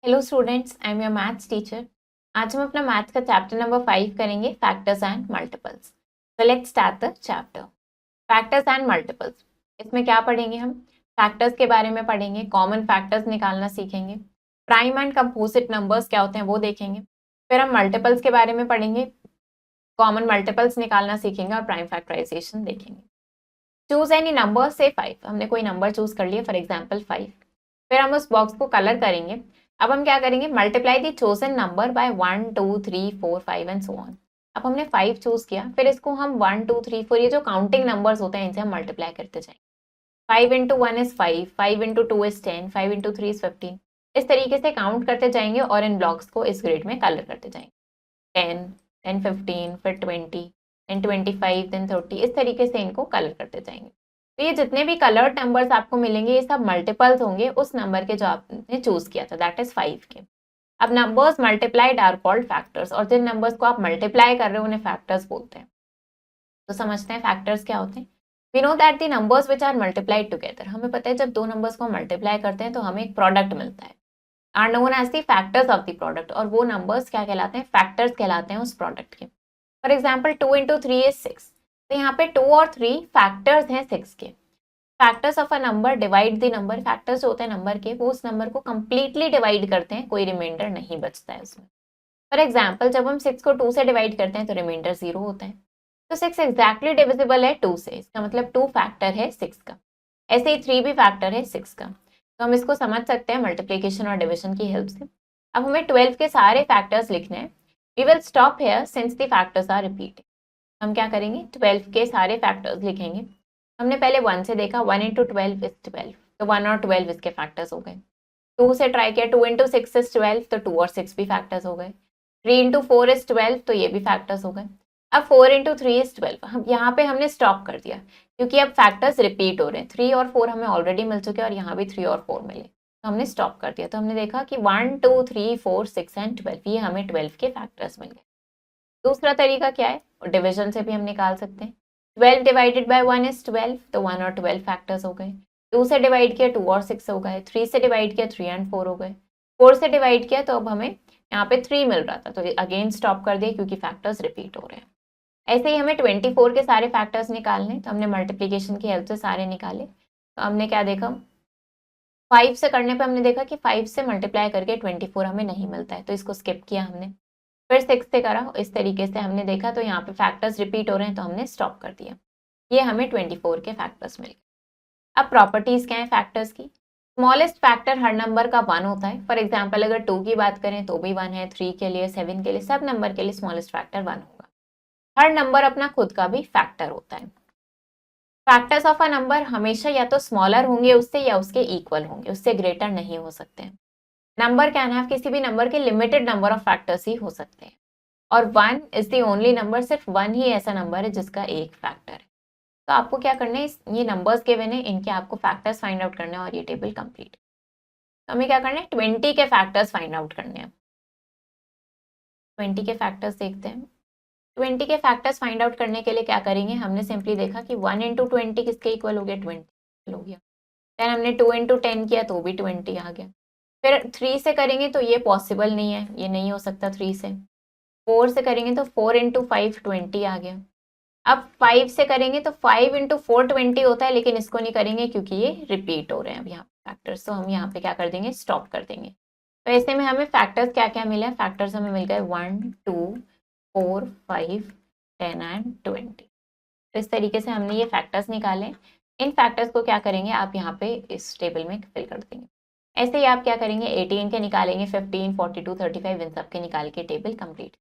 Hello students, I am your maths teacher. आज हम अपना मैथ्स का चैप्टर नंबर 5 करेंगे, factors and multiples. So let's start the chapter factors and multiples. इसमें क्या पढ़ेंगे हम? फैक्टर्स के बारे में पढ़ेंगे, कॉमन फैक्टर्स निकालना सीखेंगे, प्राइम एंड कंपोजिट नंबर्स क्या होते हैं वो देखेंगे। फिर हम मल्टीपल्स के बारे में पढ़ेंगे, कॉमन मल्टीपल्स निकालना सीखेंगे और प्राइम फैक्टराइजेशन देखेंगे। चूज एनी नंबर से 5, हमने कोई नंबर चूज कर लिया, फॉर एग्जाम्पल 5। फिर हम उस बॉक्स को कलर करेंगे। अब हम क्या करेंगे? Multiply the chosen number by 1 2 3 4 5 and so on. अब हमने 5 चूज किया, फिर इसको हम 1 2 3 4 ये जो काउंटिंग नंबर्स होते हैं इनसे हम मल्टीप्लाई करते जाएंगे। 5 into 1 is 5, 5 into 2 is 10, 5 into 3 is 15। इस तरीके से काउंट करते जाएंगे और इन ब्लॉक्स को इस ग्रिड में कलर करते जाएंगे। 10 देन 15, फिर 20, देन 25, देन 30, इस तरीके से इनको कलर करते जाएंगे। तो ये जितने भी कलर्ड नंबर्स आपको मिलेंगे ये सब मल्टीपल्स होंगे उस नंबर के जो आपने चूज किया था, दैट इज 5 के। अब numbers multiplied are called factors, और जिन नंबर्स को आप मल्टीप्लाई कर रहे हो उन्हें फैक्टर्स बोलते हैं। तो समझते हैं फैक्टर्स क्या होते हैं। We know that the numbers which are multiplied together, हमें पता है जब दो नंबर्स को मल्टीप्लाई करते हैं तो हमें एक प्रोडक्ट मिलता है, are known as the factors of the product. और वो नंबर्स क्या कहलाते हैं? फैक्टर्स कहलाते हैं उस प्रोडक्ट के। फॉर एग्जाम्पल 2 इंटू 3 इज 6, तो यहाँ पे 2 और 3 फैक्टर्स हैं 6 के। Factors of a number divide the number, factors जो होते हैं नंबर के वो उस नंबर को कंप्लीटली डिवाइड करते हैं, कोई रिमाइंडर नहीं बचता है उसमें। फॉर एग्जाम्पल जब हम 6 को 2 से डिवाइड करते हैं तो रिमाइंडर 0 होता है। तो 6 एग्जैक्टली डिविजिबल है 2 से, इसका मतलब 2 फैक्टर है 6 का। ऐसे ही 3 भी फैक्टर है 6 का। तो हम इसको समझ सकते हैं मल्टीप्लीकेशन और डिविजन की हेल्प से। अब हमें 12 के सारे फैक्टर्स लिखने हैं। We will stop here since the factors are repeating. हम क्या करेंगे? 12 के सारे फैक्टर्स लिखेंगे। हमने पहले 1 से देखा, 1 इंटू 12 इज 12, तो 1 और 12 इसके फैक्टर्स हो गए। 2 से ट्राई किया, 2 इंटू 6 इज 12, तो 2 और 6 भी फैक्टर्स हो गए। 3 इंटू 4 इज 12, तो ये भी फैक्टर्स हो गए। अब 4 इंटू 3 इज 12, हम यहाँ पे हमने स्टॉप कर दिया क्योंकि अब फैक्टर्स रिपीट हो रहे हैं। 3 और 4 हमें ऑलरेडी मिल चुके हैं और यहाँ भी 3 और 4 मिले, तो हमने स्टॉप कर दिया। तो हमने देखा कि 1 2 3 4 6 एंड 12, ये हमें 12 के फैक्टर्स मिल गए। दूसरा तरीका क्या है? डिविजन से भी हम निकाल सकते हैं। 12 डिवाइडेड बाय 1 इज 12, तो 1 और 12 फैक्टर्स हो गए। 2 से डिवाइड किया 2 और 6 हो गए। 3 से डिवाइड किया 3 एंड 4 हो गए। 4 से डिवाइड किया तो अब हमें यहाँ पे 3 मिल रहा था, तो अगेन स्टॉप कर दिया क्योंकि फैक्टर्स रिपीट हो रहे हैं। ऐसे ही हमें 24 के सारे फैक्टर्स निकालने, तो हमने मल्टीप्लीकेशन की हेल्प से सारे निकाले। तो हमने क्या देखा? 5 से करने पे हमने देखा कि 5 से मल्टीप्लाई करके 24 हमें नहीं मिलता है, तो इसको स्किप किया हमने। फिर 6 से करा, इस तरीके से हमने देखा तो यहाँ पे फैक्टर्स रिपीट हो रहे हैं तो हमने स्टॉप कर दिया। ये हमें 24 के फैक्टर्स मिल गए। अब प्रॉपर्टीज क्या है फैक्टर्स की? स्मॉलेस्ट फैक्टर हर नंबर का 1 होता है। फॉर एग्जाम्पल अगर 2 की बात करें तो भी 1 है, 3 के लिए, 7 के लिए, सब नंबर के लिए स्मॉलेस्ट फैक्टर 1 होगा। हर नंबर अपना खुद का भी फैक्टर होता है। फैक्टर्स ऑफ अ नंबर हमेशा या तो स्मॉलर होंगे उससे या उसके इक्वल होंगे, उससे ग्रेटर नहीं हो सकते। नंबर कैन हैव, किसी भी नंबर के लिमिटेड नंबर ऑफ फैक्टर्स ही हो सकते हैं। और 1 इज दी ओनली नंबर, सिर्फ 1 ही ऐसा नंबर है जिसका एक फैक्टर है। तो आपको क्या करना है? ये नंबर्स के गिवन है, इनके आपको फैक्टर्स फाइंड आउट करने हैं और ये टेबल कंप्लीट। तो हमें क्या करना है? 20 के फैक्टर्स फाइंड आउट करने हैं। 20 के फैक्टर्स देखते हैं। 20 के फैक्टर्स फाइंड आउट करने के लिए क्या करेंगे? हमने सिंपली देखा कि 1 इंटू 20 किसके इक्वल हो गया? 20 हो गया। देन हमने 2 इंटू 10 किया तो भी 20 आ गया। फिर 3 से करेंगे तो ये पॉसिबल नहीं है, ये नहीं हो सकता 3 से। 4 से करेंगे तो 4 इंटू 5 20 आ गया। अब 5 से करेंगे तो 5 इंटू 4 20 होता है, लेकिन इसको नहीं करेंगे क्योंकि ये रिपीट हो रहे हैं अब यहाँ फैक्टर्स, तो हम यहाँ पे क्या कर देंगे? स्टॉप कर देंगे। तो ऐसे में हमें फैक्टर्स क्या क्या मिले? फैक्टर्स हमें मिल गए 1 2 4 5 10 एंड 20। तो इस तरीके से हमने ये फैक्टर्स निकाले। इन फैक्टर्स को क्या करेंगे? आप यहाँ पे इस टेबल में फिल कर देंगे। ऐसे ही आप क्या करेंगे? 18 के निकालेंगे, 15 42 35 इन सब के निकाल के टेबल कंप्लीट।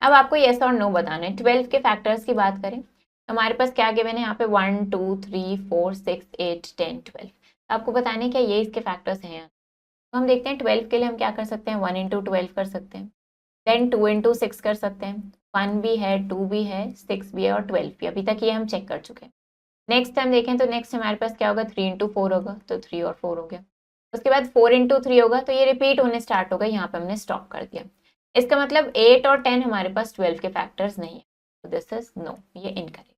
अब आपको येस और नो बताना है। 12 के फैक्टर्स की बात करें तो हमारे पास क्या गिवन है यहाँ पे? 1 2 3 4 6 8 10 12। आपको बताना है क्या ये इसके फैक्टर्स हैं यहाँ? तो हम देखते हैं 12 के लिए हम क्या कर सकते हैं? 1 इंटू 12 कर सकते हैं, देन 2 इंटू 6 कर सकते हैं। 1 भी है, 2 भी है, 6 भी है और 12 भी। अभी तक ये हम चेक कर चुके हैं। नेक्स्ट टाइम देखें तो नेक्स्ट हमारे पास क्या होगा? 3 इंटू 4 होगा, तो 3 और 4 हो गया। उसके बाद 4 इंटू 3 होगा, तो ये रिपीट होने स्टार्ट होगा, यहाँ पे हमने स्टॉप कर दिया। इसका मतलब 8 और 10 हमारे पास 12 के फैक्टर्स नहीं है, तो दिस इज नो, ये इनकरेक्ट।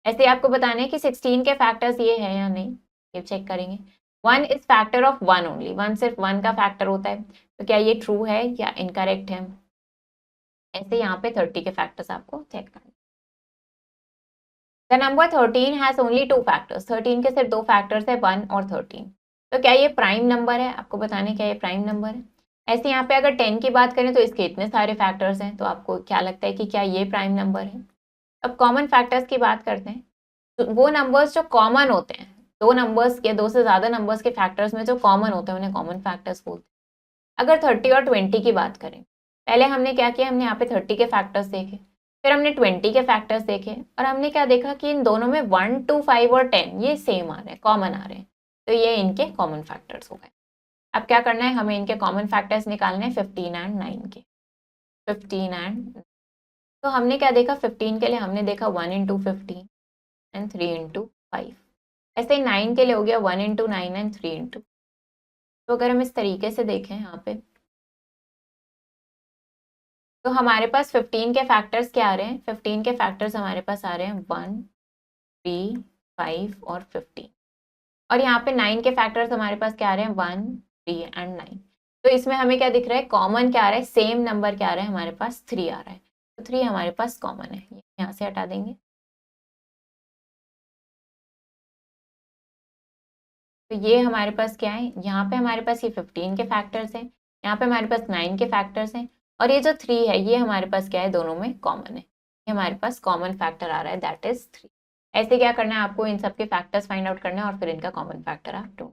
ऐसे आपको बताना है कि 16 के फैक्टर्स ये है या नहीं, ये चेक करेंगे। 1 इज फैक्टर ऑफ 1 ओनली, 1 सिर्फ 1 का फैक्टर होता है, तो क्या ये ट्रू है या इनकरेक्ट है? ऐसे यहाँ पे 30 के फैक्टर्स आपको चेक करना। The number 13 has only 2 factors, 13 के सिर्फ 2 फैक्टर्स है, 1 और 13, तो क्या ये प्राइम नंबर है? आपको बताने क्या ये प्राइम नंबर है। ऐसे यहाँ पे अगर 10 की बात करें तो इसके इतने सारे फैक्टर्स हैं, तो आपको क्या लगता है कि क्या ये प्राइम नंबर है? अब कॉमन फैक्टर्स की बात करते हैं, तो वो नंबर्स जो कॉमन होते हैं, दो नंबर्स के, दो से ज्यादा नंबर्स के फैक्टर्स में जो कॉमन होते हैं उन्हें कॉमन फैक्टर्स बोलते हैं। अगर 30 और 20 की बात करें, पहले हमने क्या किया, हमने यहाँ पे 30 के फैक्टर्स देखे, फिर हमने 20 के फैक्टर्स देखे, और हमने क्या देखा कि इन दोनों में 1, 2, 5 और 10 ये सेम आ रहे हैं, कॉमन आ रहे हैं, तो ये इनके कॉमन फैक्टर्स हो गए। अब क्या करना है, हमें इनके कॉमन फैक्टर्स निकालने हैं 15 एंड 9 के। 15 एंड, तो हमने क्या देखा, 15 के लिए हमने देखा 1 इंटू 15 एंड 3 इंटू 5। ऐसे ही 9 के लिए हो गया 1 इंटू 9 एंड 3 इंटू। तो अगर हम इस तरीके से देखें यहाँ पे, तो हमारे पास 15 के फैक्टर्स क्या आ रहे हैं, 15 के फैक्टर्स हमारे पास आ रहे हैं 1, 3, 5 और 15, और यहाँ पे 9 के फैक्टर्स हमारे पास क्या आ रहे हैं, 1, 3 एंड 9। तो इसमें हमें क्या दिख रहा है, कॉमन क्या आ रहा है, सेम नंबर क्या आ रहा है, हमारे पास 3 आ रहा है, तो 3 हमारे पास कॉमन है, यहाँ से हटा देंगे। तो ये हमारे पास क्या है, यहाँ पे हमारे पास ये 15 के फैक्टर्स हैं, यहाँ पे हमारे पास 9 के फैक्टर्स हैं, और ये जो 3 है ये हमारे पास क्या है, दोनों में कॉमन है, ये हमारे पास कॉमन फैक्टर आ रहा है, दैट इज 3। ऐसे क्या करना है आपको, इन सबके फैक्टर्स फाइंड आउट करना है और फिर इनका कॉमन फैक्टर आप ढूंढ।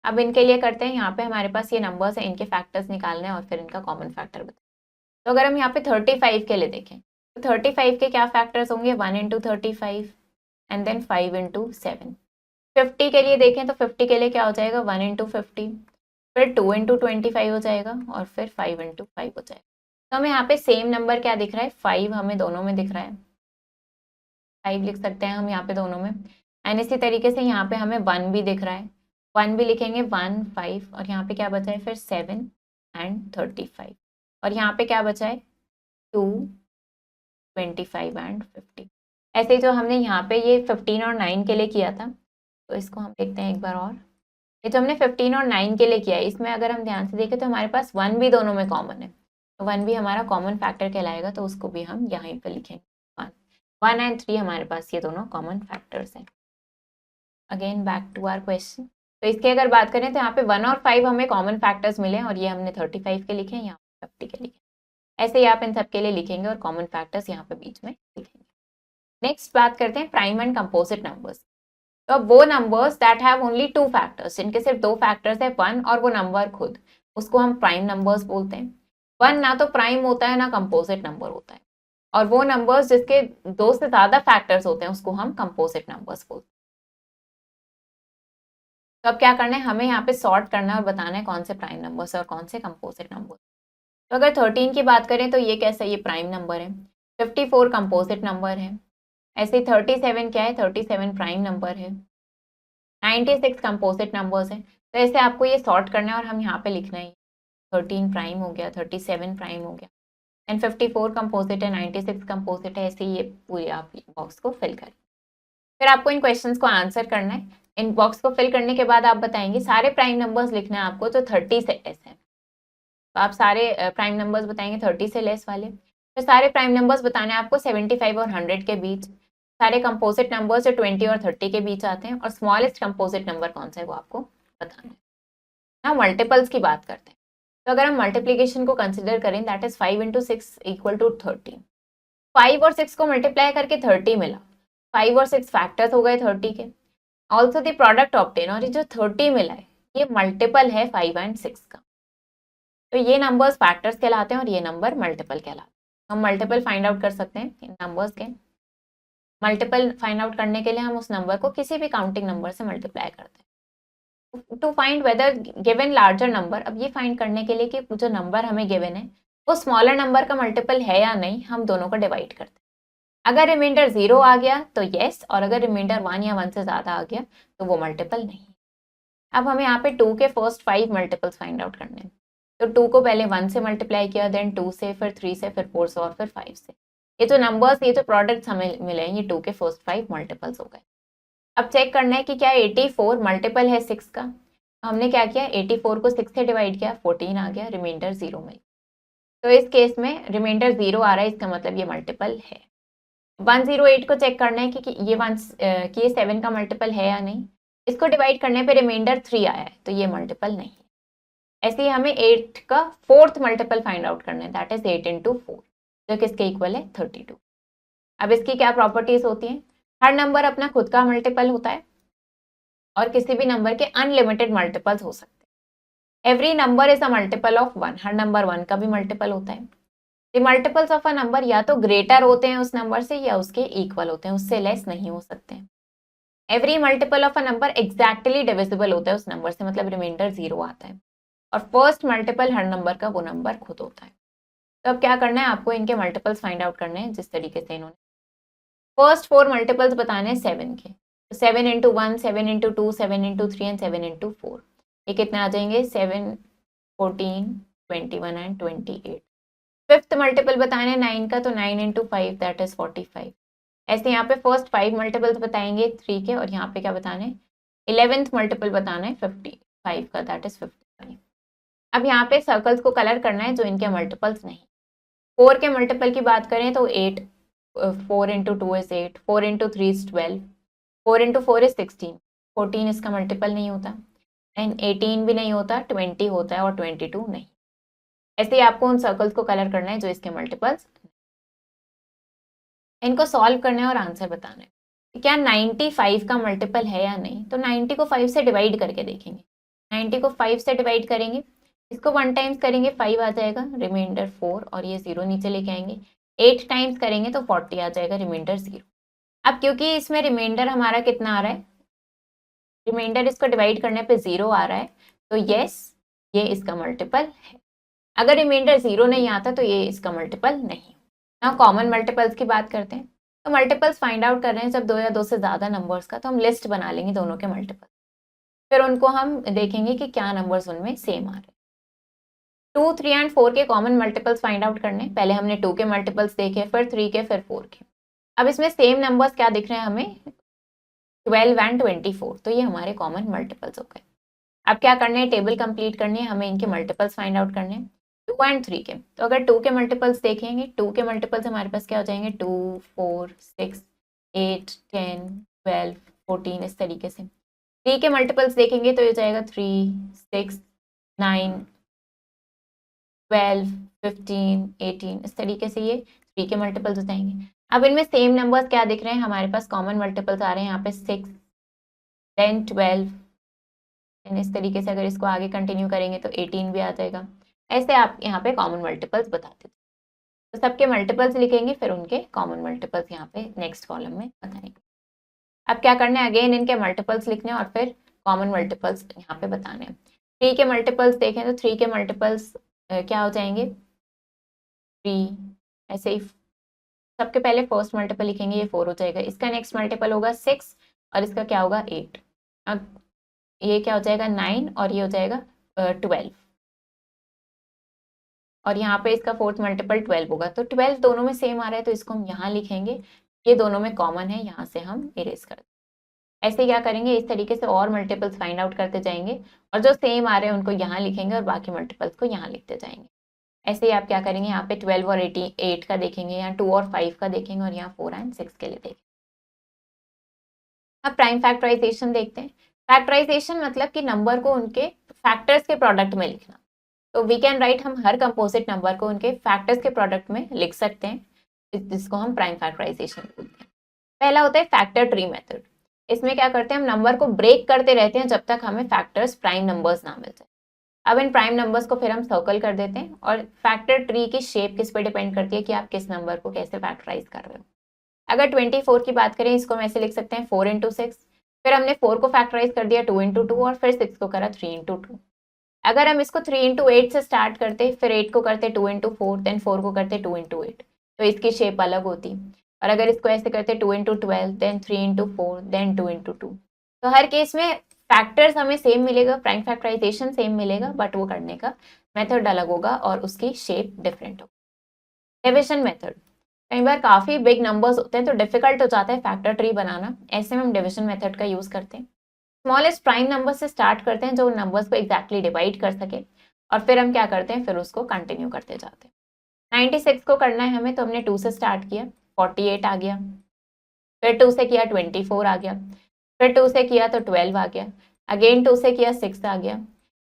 अब इनके लिए करते हैं, यहाँ पे हमारे पास ये नंबर्स है, इनके फैक्टर्स निकालने हैं और फिर इनका कॉमन फैक्टर बताए। तो अगर हम यहाँ पे 35 के लिए देखें, तो 35 के क्या फैक्टर्स होंगे, 1 इंटू 35 एंड देन 5 इंटू 7। 50 के लिए देखें तो 50 के लिए क्या हो जाएगा, 1 इंटू 50, फिर 2 इंटू 25 हो जाएगा, और फिर 5 इंटू 5 हो जाएगा। तो हमें यहाँ पे सेम नंबर क्या दिख रहा है, 5 हमें दोनों में दिख रहा है, 5 लिख सकते हैं हम यहाँ पे दोनों में। एंड इसी तरीके से यहाँ पे हमें 1 भी दिख रहा है, 1 भी लिखेंगे, 1, 5, और यहाँ पे क्या बचा है फिर 7 एंड 35, और यहाँ पे क्या बचा है 2, 25 एंड 50। ऐसे जो हमने यहाँ पे ये 15 और 9 के लिए किया था, तो इसको हम देखते हैं एक बार और। ये जो हमने 15 और 9 के लिए किया है, इसमें अगर हम ध्यान से देखें तो हमारे पास 1 भी दोनों में कॉमन है, तो 1 भी हमारा कॉमन फैक्टर कहलाएगा, तो उसको भी हम यहाँ पे लिखेंगे 1। 1 एंड 3 हमारे पास ये दोनों कॉमन फैक्टर्स हैं। Again back to our question, तो इसकी अगर बात करें तो यहाँ पे 1 और 5 हमें कॉमन फैक्टर्स मिले, और ये हमने 35 के लिखे हैं, यहाँ पे 50 के लिखे। ऐसे ही आप इन सब के लिए लिखेंगे और कॉमन फैक्टर्स यहाँ पे बीच में लिखेंगे। नेक्स्ट बात करते हैं प्राइम एंड कंपोजिट नंबर्स। तो अब वो numbers that have only 2 factors, जिनके सिर्फ 2 फैक्टर्स है, 1 और वो नंबर खुद, उसको हम प्राइम नंबर्स बोलते हैं। 1 ना तो प्राइम होता है ना कंपोजिट नंबर होता है, और वो नंबर्स जिसके 2 से ज्यादा फैक्टर्स होते हैं उसको हम कंपोजिट नंबर्स बोलते हैं। तो अब क्या करना है, हमें यहाँ पे सॉर्ट करना है और बताना है कौन से प्राइम नंबर्स और कौन से कंपोजिट नंबर। तो अगर 13 की बात करें तो ये कैसा, ये प्राइम नंबर है, 54 कंपोजिट नंबर है, ऐसे ही 37 क्या है, 37 प्राइम नंबर है, 96 कंपोजिट नंबर्स हैं। तो ऐसे आपको ये सॉर्ट करना है और हम यहाँ पे लिखना है 13 प्राइम हो गया, 37 प्राइम हो गया, एंड 54 कंपोजिट है, 96 कंपोजिट है, ऐसे ये पूरे आप बॉक्स को फिल करें। फिर आपको इन क्वेश्चंस को आंसर करना है। इन बॉक्स को फिल करने के बाद आप बताएंगे सारे प्राइम नंबर्स लिखना है आपको, तो 30 से लेस है, तो आप सारे प्राइम नंबर्स बताएंगे 30 से लेस वाले। फिर सारे प्राइम नंबर्स बताने आपको 75 और 100 के बीच। सारे कंपोजिट नंबर्स जो 20 और 30 के बीच आते हैं, और स्मॉलेस्ट कंपोजिट नंबर कौन सा है वो आपको बताना है। ना मल्टीपल्स की बात करते हैं, तो अगर हम मल्टीप्लीकेशन को कंसिडर करें, that is 5 into 6 equal to 30। 5 और 6 को मल्टीप्लाई करके 30 मिला, 5 और 6 फैक्टर्स हो गए 30 के। ऑल्सो द प्रोडक्ट ऑब्टेन, और ये जो 30 मिला है ये मल्टीपल है 5 एंड 6 का, तो ये नंबर्स फैक्टर्स कहलाते हैं और ये नंबर मल्टीपल कहलाते हैं। हम मल्टीपल फाइंड आउट कर सकते हैं इन नंबर्स के। मल्टीपल फाइंड आउट करने के लिए हम उस नंबर को किसी भी काउंटिंग नंबर से मल्टीप्लाई करते हैं। To find whether given larger number, अब ये फाइंड करने के लिए कि जो नंबर हमें गिवन है वो स्मॉलर नंबर का मल्टीपल है या नहीं, हम दोनों को डिवाइड करते हैं। अगर रिमाइंडर 0 आ गया तो येस, और अगर रिमाइंडर 1 या 1 से ज़्यादा आ गया तो वो मल्टीपल नहीं। अब हमें यहाँ पे 2 के फर्स्ट 5 मल्टीपल्स फाइंड आउट करने हैं। तो 2 को पहले 1 से मल्टीप्लाई किया, देन 2 से, फिर 3 से, फिर 4 से और फिर 5 से। ये जो नंबर्स, ये जो प्रोडक्ट्स हमें मिले हैं, ये 2 के फर्स्ट 5 मल्टीपल्स हो गए। अब चेक करना है कि क्या 84 मल्टीपल है 6 का। हमने क्या किया, 84 को 6 से डिवाइड किया, 14 आ गया, रिमाइंडर 0 मिल। तो इस केस में रिमाइंडर 0 आ रहा है, इसका मतलब ये मल्टीपल है। 108 को चेक करना है कि ये 7 का मल्टीपल है या नहीं। इसको डिवाइड करने पे रिमाइंडर 3 आया है, तो ये मल्टीपल नहीं है। ऐसे ही हमें 8 का फोर्थ मल्टीपल फाइंड आउट करना है, दैट इज 8 इंटू 4, जो किसके इक्वल है 32। अब इसकी क्या प्रॉपर्टीज होती हैं, हर नंबर अपना खुद का मल्टीपल होता है और किसी भी नंबर के अनलिमिटेड मल्टीपल्स हो सकते हैं। Every number is a multiple of 1, her number 1 का भी मल्टीपल होता है। The multiples of a number या तो ग्रेटर होते हैं उस नंबर से या उसके इक्वल होते हैं, उससे लेस नहीं हो सकते हैं। Every multiple of a number exactly divisible होता है उस नंबर से, मतलब रिमाइंडर 0 आता है। और फर्स्ट मल्टीपल हर नंबर का वो नंबर खुद होता है। तो अब क्या करना है, आपको इनके मल्टीपल्स फाइंड आउट करने हैं जिस तरीके से इन्होंने फर्स्ट 4 मल्टीपल्स बताने हैं 7 के। 7 into 1, 7 into 2, 7 into 3 and 7 into 4, ये कितने आ जाएंगे 7, 14, 21 एंड 28। फिफ्थ मल्टीपल बताने 9 का, तो 9 इंटू 5 दैट इज 45। ऐसे यहाँ पे फर्स्ट 5 मल्टीपल्स बताएंगे 3 के, और यहाँ पे क्या बताने 11th मल्टीपल बताना है 55 का, दैट इज 55। अब यहाँ पे सर्कल्स को कलर करना है जो इनके मल्टीपल्स नहीं। 4 के मल्टीपल की बात करें तो 8, 4 into 2 is 8, 4 into 3 is 12, 4 into 4 is 16, 14 इसका मल्टीपल नहीं होता, एंड 18 भी नहीं होता, 20 होता है और 22 नहीं। ऐसे ही आपको उन सर्कल्स को कलर करना है जो इसके मल्टीपल्स, इनको सॉल्व करना है और आंसर बताना है। क्या 95 का मल्टीपल है या नहीं, तो 90 को 5 से डिवाइड करके देखेंगे। 90 को 5 से डिवाइड करेंगे, इसको 1 टाइम्स करेंगे 5 आ जाएगा, रिमाइंडर 4 और ये 0 नीचे लेके आएंगे। 8 टाइम्स करेंगे तो 40 आ जाएगा, रिमाइंडर 0। अब क्योंकि इसमें रिमाइंडर हमारा कितना आ रहा है, रिमाइंडर इसको डिवाइड करने पे 0 आ रहा है, तो यस ये इसका मल्टीपल है। अगर रिमाइंडर 0 नहीं आता तो ये इसका मल्टीपल नहीं। ना कॉमन मल्टीपल्स की बात करते हैं, तो मल्टीपल्स फाइंड आउट कर रहे हैं जब 2 या 2 से ज़्यादा नंबर्स का, तो हम लिस्ट बना लेंगे दोनों के मल्टीपल, फिर उनको हम देखेंगे कि क्या नंबर्स उनमें सेम आ रहे हैं। 2, 3 एंड 4 के कॉमन मल्टीपल्स फाइंड आउट करने, पहले हमने 2 के मल्टीपल्स देखे, फिर 3 के, फिर 4 के। अब इसमें सेम नंबर्स क्या दिख रहे हैं हमें, 12 एंड 24, तो ये हमारे कॉमन मल्टीपल्स हो गए। अब क्या करने हैं, टेबल कंप्लीट करनी है, हमें इनके मल्टीपल्स फाइंड आउट करने हैं 2 एंड 3 के। तो अगर 2 के मल्टीपल्स देखेंगे, 2 के मल्टीपल्स हमारे पास क्या हो जाएंगे 2, 4, 6, 8, 10, 12, 14 इस तरीके से। 3 के मल्टीपल्स देखेंगे तो ये जाएगा 3, 6, 9, 12, 15, 18 इस तरीके से ये 3 के मल्टीपल्स हो जाएंगे। अब इनमें सेम नंबर्स क्या दिख रहे हैं, हमारे पास कॉमन मल्टीपल्स आ रहे हैं यहाँ पे 6, 10, 12, इस तरीके से अगर इसको आगे कंटिन्यू करेंगे तो 18 भी आ जाएगा। ऐसे आप यहाँ पे कॉमन मल्टीपल्स बताते थे, तो सबके मल्टीपल्स लिखेंगे, फिर उनके कॉमन मल्टीपल्स यहाँ पे नेक्स्ट कॉलम में बताएंगे। अब क्या करना है, अगेन इनके मल्टीपल्स लिखने और फिर कॉमन मल्टीपल्स यहाँ पे बताने हैं। 3 के मल्टीपल्स देखें तो 3 के मल्टीपल्स क्या हो जाएंगे 3, ऐसे ही सबके पहले फर्स्ट मल्टीपल लिखेंगे, ये 4 हो जाएगा, इसका नेक्स्ट मल्टीपल होगा 6 और इसका क्या होगा 8। अब ये क्या हो जाएगा 9 और ये हो जाएगा 12, और यहाँ पे इसका फोर्थ मल्टीपल 12 होगा, तो 12 दोनों में सेम आ रहा है तो इसको हम यहाँ लिखेंगे, ये दोनों में कॉमन है, यहाँ से हम इरेज कर देंगे। ऐसे क्या करेंगे, इस तरीके से और मल्टीपल्स फाइंड आउट करते जाएंगे और जो सेम आ रहे हैं उनको यहाँ लिखेंगे और बाकी मल्टीपल्स को यहाँ लिखते जाएंगे। ऐसे ही आप क्या करेंगे, यहाँ पे 12 और 8 का देखेंगे, यहाँ 2 और 5 का देखेंगे और यहाँ 4 एंड 6 के लिए देखेंगे। अब प्राइम फैक्टराइजेशन देखते हैं। फैक्टराइजेशन मतलब कि नंबर को उनके फैक्टर्स के प्रोडक्ट में लिखना। तो वी कैन राइट, हम हर कंपोजिट नंबर को उनके फैक्टर्स के प्रोडक्ट में लिख सकते हैं, जिसको हम प्राइम फैक्टराइजेशन बोलते हैं। पहला होता है फैक्टर ट्री मेथड। इसमें क्या करते हैं, हम नंबर को ब्रेक करते रहते हैं जब तक हमें फैक्टर्स प्राइम नंबर्स ना मिल जाए। अब इन प्राइम नंबर्स को फिर हम सर्कल कर देते हैं, और फैक्टर ट्री की शेप किस पे डिपेंड करती है कि आप किस नंबर को कैसे फैक्टराइज कर रहे हो। अगर 24 की बात करें, इसको हम ऐसे लिख सकते हैं 4 इंटू 6, फिर हमने 4 को फैक्टराइज कर दिया 2 इंटू 2 और फिर 6 को करा 3 इंटू 2। अगर हम इसको 3 इंटू 8 से स्टार्ट करते, फिर 8 को करते 2 इंटू 4, देन 4 को करते 2 इंटू 8, तो इसकी शेप अलग होती। और अगर इसको ऐसे करते 2 into 12, then 3 into 4, then 2 into 2, तो हर केस में फैक्टर्स हमें सेम मिलेगा, प्राइम फैक्टराइजेशन सेम मिलेगा, बट वो करने का मेथड अलग होगा और उसकी शेप डिफरेंट होगा। डिविजन मेथड, कई बार काफ़ी बिग नंबर्स होते हैं तो डिफिकल्ट हो जाता है फैक्टर ट्री बनाना, ऐसे में हम डिविजन मेथड का यूज़ करते हैं। स्मॉलेस्ट प्राइम नंबर से स्टार्ट करते हैं जो नंबर्स को एग्जैक्टली डिवाइड कर सके, और फिर हम क्या करते हैं, फिर उसको कंटिन्यू करते जाते हैं। 96 को करना है हमें, तो हमने 2 से स्टार्ट किया, 48 आ गया, फिर 2 से किया 24 आ गया, फिर 2 से किया तो 12 आ गया, अगेन 2 से किया 6 आ गया,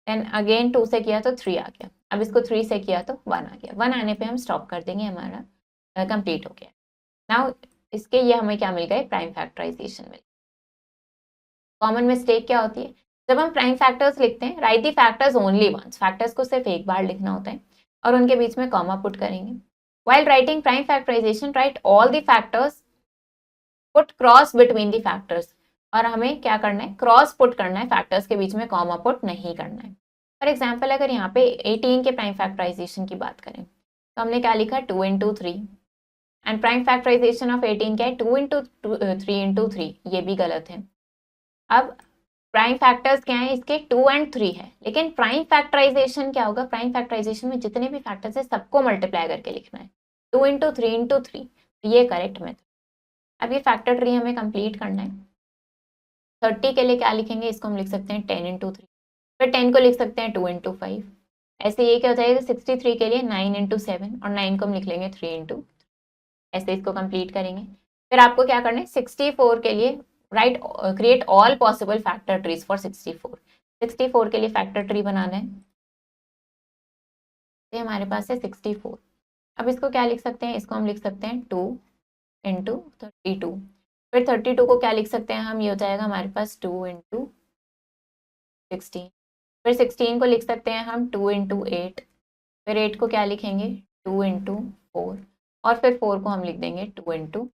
देन अगेन 2 से किया तो 3 आ गया, अब इसको 3 से किया तो 1 आ गया। 1 आने पे हम स्टॉप कर देंगे, हमारा कंप्लीट हो गया। नाउ इसके ये हमें क्या मिल गए, प्राइम फैक्टराइजेशन मिल। कॉमन मिस्टेक क्या होती है, जब हम प्राइम फैक्टर्स लिखते हैं, write the factors only once, factors को सिर्फ एक बार लिखना होता है और उनके बीच में कॉमा पुट करेंगे। While writing prime factorization, write all the factors, put cross between the factors, और हमें क्या करना है, क्रॉस पुट करना है, फैक्टर्स के बीच में कॉमा पुट नहीं करना है। फॉर एग्जाम्पल अगर यहाँ पे 18 के प्राइम फैक्टराइजेशन की बात करें तो हमने क्या लिखा, 2 into 3, and prime factorization of 18 क्या है, 2 इंटू 3 इंटू 3, ये भी गलत है। अब प्राइम फैक्टर्स क्या है इसके, 2 एंड 3 है, लेकिन प्राइम फैक्टराइजेशन क्या होगा, प्राइम फैक्टराइजेशन में जितने भी फैक्टर्स है सबको मल्टीप्लाई करके लिखना है, 2 इंटू 3 इंटू 3, ये करेक्ट मेथड। अब ये फैक्टर ट्री हमें कंप्लीट करना है। 30 के लिए क्या लिखेंगे, इसको हम लिख सकते हैं 10 इंटू 3, फिर 10 को लिख सकते हैं 2 इंटू 5, ऐसे ये क्या हो जाएगा 63 के लिए 9 इंटू 7, और 9 को हम लिख लेंगे 3 इंटू, ऐसे इसको कंप्लीट करेंगे। फिर आपको क्या करना है, 64 के लिए right, create all possible factor trees for 64, 64 के लिए फैक्टर ट्री बनाना है, तो हमारे पास है 64। अब इसको क्या लिख सकते हैं, इसको हम लिख सकते हैं 2 इंटू 32, फिर 32 को क्या लिख सकते हैं हम, ये हो जाएगा हमारे पास 2 इंटू 16, फिर 16 को लिख सकते हैं हम 2 इंटू 8, फिर 8 को क्या लिखेंगे 2 इंटू 4, और फिर 4 को हम लिख देंगे 2 इंटू,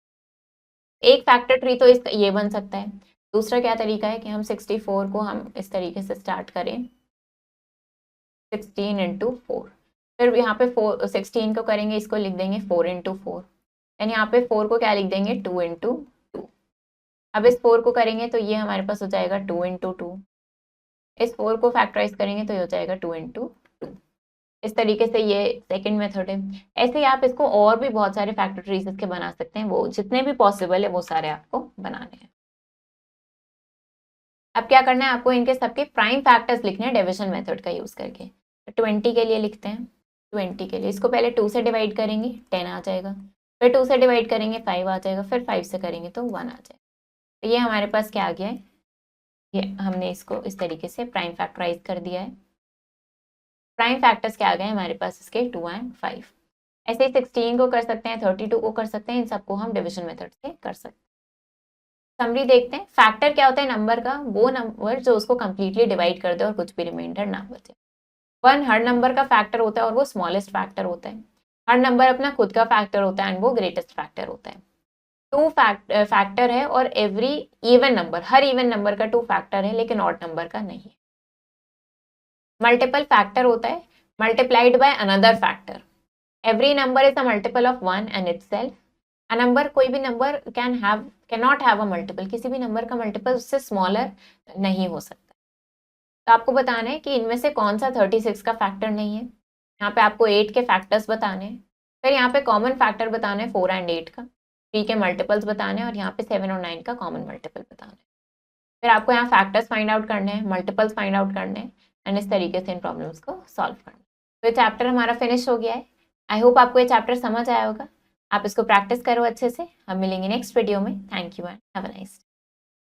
एक फैक्टर ट्री तो इस ये बन सकता है। दूसरा क्या तरीका है कि हम 64 को हम इस तरीके से स्टार्ट करें, 16 इंटू 4, फिर यहाँ पे 16 को करेंगे, इसको लिख देंगे 4 इंटू 4, एंड यहाँ पे 4 को क्या लिख देंगे 2 इंटू 2। अब इस 4 को करेंगे तो ये हमारे पास हो जाएगा 2 इंटू 2, इस 4 को फैक्टराइज करेंगे तो ये हो जाएगा 2 इंटू 2। इस तरीके से ये सेकंड मेथड है। ऐसे ही आप इसको और भी बहुत सारे फैक्टर ट्रीज इसके बना सकते हैं, वो जितने भी पॉसिबल है वो सारे आपको बनाने हैं। अब क्या करना है, आपको इनके सबके प्राइम फैक्टर्स लिखने हैं डिविजन मेथड का यूज करके। तो 20 के लिए लिखते हैं, 20 के लिए इसको पहले 2 से डिवाइड करेंगे 10 आ जाएगा, फिर 2 से डिवाइड करेंगे 5 आ जाएगा, फिर 5 से करेंगे तो 1 आ जाएगा। तो ये हमारे पास क्या आ गया है, ये हमने इसको इस तरीके से प्राइम फैक्टराइज कर दिया है। प्राइम फैक्टर्स क्या आ गए हमारे पास इसके 2 एंड 5। ऐसे ही 16 को कर सकते हैं, 32 को कर सकते हैं, इन सबको हम डिविजन मेथड से कर सकते हैं। समरी देखते हैं, फैक्टर क्या होता है नंबर का, वो नंबर जो उसको कंप्लीटली डिवाइड कर दे और कुछ भी रिमाइंडर ना बचे। 1 हर नंबर का फैक्टर होता है और वो स्मॉलेस्ट फैक्टर होता है। हर नंबर अपना खुद का फैक्टर होता है एंड वो ग्रेटेस्ट फैक्टर होता है। 2 फैक्टर है और every even number, her even number का 2 फैक्टर है लेकिन ऑड नंबर का नहीं है। मल्टीपल फैक्टर होता है multiplied by another factor. Every number is a multiple of 1 and itself. A number, कोई भी number can not have a multiple, किसी भी नंबर का मल्टीपल उससे स्मॉलर नहीं हो सकता। तो आपको बताना है कि इनमें से कौन सा 36 का फैक्टर नहीं है। यहाँ पे आपको 8 के फैक्टर्स बताने हैं, फिर यहाँ पे कॉमन फैक्टर बताना है 4 एंड 8 का, 3 के मल्टीपल्स बताने हैं और यहाँ पे 7 और 9 का कॉमन मल्टीपल बताना है। फिर आपको यहाँ फैक्टर्स फाइंड आउट करने हैं, मल्टीपल्स फाइंड आउट करने हैं एंड इस तरीके से इन प्रॉब्लम्स को सॉल्व करना है। तो ये चैप्टर हमारा फिनिश हो गया है। आई होप आपको ये चैप्टर समझ आया होगा। आप इसको प्रैक्टिस करो अच्छे से। हम मिलेंगे नेक्स्ट वीडियो में। Thank you and have a nice day.